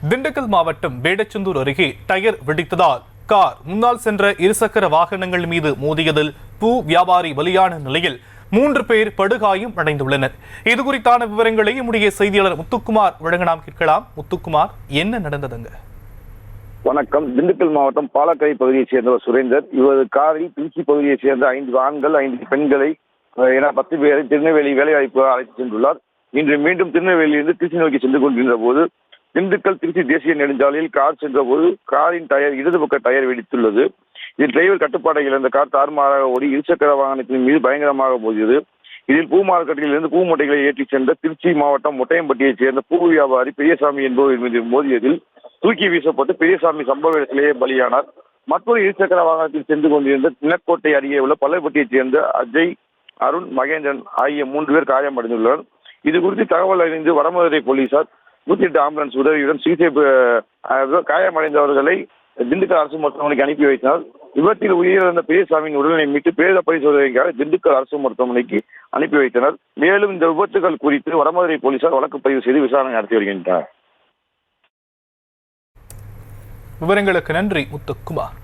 திண்டுக்கல் மாவட்டம் வேடச்சந்தூர் அருகே tyre வெடித்ததால் car முன்னால் சென்ற இருசக்கர வாகனங்கள் மீது மோதியதில் பூ வியாபாரி பலியான நிலையில் 3 பேர் படுகாயம் அடைந்துள்ளனர். இது குறித்தான விவரங்களை நம்முடைய செய்தியாளர் முத்துக்குமார் வழங்க நாம் கேட்கலாம். முத்துக்குமார், என்ன நடந்ததுங்க? வணக்கம். திண்டுக்கல் மாவட்டம் பாலக்கரை பகுதியைச் சேர்ந்தவர் சுரேந்தர். இவரது காரில் திருச்சி பகுதியைச் சேர்ந்த 5 ஆண்கள் 5 பெண்களை என 10 பேரை திருநெல்வேலி வேலைவாய்ப்பு அழைத்து சென்றுள்ளார். இன்று மீண்டும் திருநெல்வேலியிலிருந்து திருச்சி நோக்கி சென்று கொண்டிருந்த போது திண்டுக்கல் திருச்சி தேசிய நெடுஞ்சாலையில் கார் சென்ற போது காரின் டயர் இடது பக்க டயர் வெடித்துள்ளது. இதில் டிரைவர் கட்டுப்பாட்டை இழந்த கார் தாறுமாறாக ஓடி இருசக்கர வாகனத்தின் மீது பயங்கரமாக மோதியது. இதில் பூ மார்க்கெட்டில் இருந்து பூ மூட்டைகளை ஏற்றி சென்ற திருச்சி மாவட்டம் மொட்டையம்பட்டியைச் சேர்ந்த பூ வியாபாரி பெரியசாமி என்பவர் மீது மோதியதில் தூக்கி வீசப்பட்டு பெரியசாமி சம்பவ இடத்திலேயே பலியானார். மற்றொரு இருசக்கர வாகனத்தில் சென்று கொண்டிருந்த தினக்கோட்டை அருகே உள்ள பள்ளப்பட்டியைச் சேர்ந்த அஜய், அருண், மகேந்திரன் ஆகிய 3 பேர் காயமடைந்துள்ளனர். இது குறித்து தகவல் அறிந்து வடமதுரை போலீசார் 108 ஆம்புலன்ஸ் உதவியுடன் சிகிச்சை காயமடைந்தவர்களை திண்டுக்கல் அரசு மருத்துவமனைக்கு அனுப்பி வைத்தனர். விபத்தில் உயிரிழந்த பெரியசாமியின் உடலை மீட்டு பிரேத பரிசோதனைக்காக திண்டுக்கல் அரசு மருத்துவமனைக்கு அனுப்பி வைத்தனர். மேலும் இந்த விபத்துகள் குறித்து வடமதுரை போலீசார் வழக்கு பதிவு செய்து விசாரணை நடத்தி வருகின்றனர். விவரங்களுக்கு நன்றி முத்துக்குமார்.